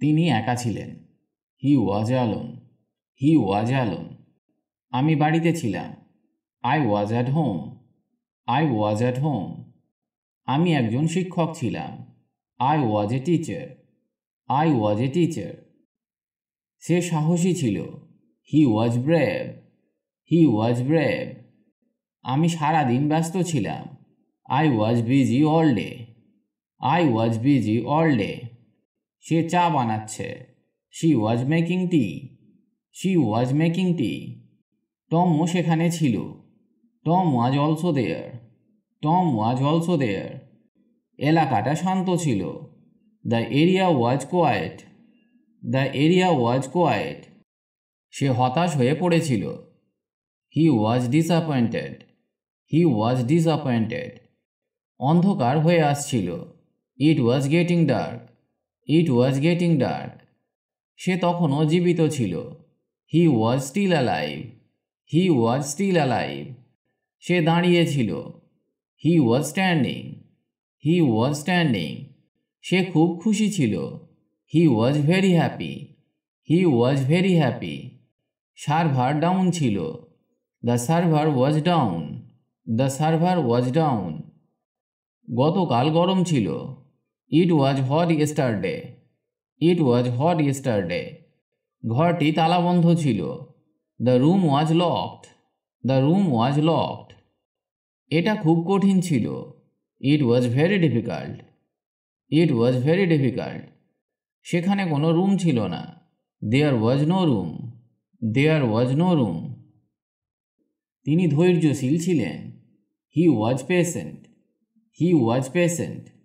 তিনি একা ছিলেন। He was alone. He was alone. আমি বাড়িতে ছিলাম। I was at home. I was at home. আমি একজন শিক্ষক ছিলাম। I was a teacher. I was a teacher. সে সাহসী ছিল। He was brave. He was brave. আমি সারাদিন ব্যস্ত ছিলাম। I was busy all day. I was busy all day. সে চা বানাচ্ছে। She was making tea. She was making tea. টমও সেখানে ছিল। Tom was also there. Tom was also there. এলাকাটা শান্ত ছিল। The area was quiet. The area was quiet. সে হতাশ হয়ে পড়েছিল। He was disappointed. He was disappointed. অন্ধকার হয়ে আসছিল। It was getting dark. It was getting dark. সে তখনও জীবিত ছিল। He was still alive. He was still alive. সে দাঁড়িয়েছিল। He was standing. He was standing. সে খুব খুশি ছিল। He was very happy. He was very happy. Server down ছিল। The server was down. The server was down. গতকাল গরম ছিল। It was hot yesterday. It was hot yesterday. ঘরটি তালাবন্ধ ছিল। The room was locked. The room was locked. এটা খুব কঠিন ছিল। It was very difficult. It was very difficult. সেখানে কোনো রুম ছিল না। There was no room. There was no room. তিনি ধৈর্যশীল ছিলেন। He was patient. He was patient.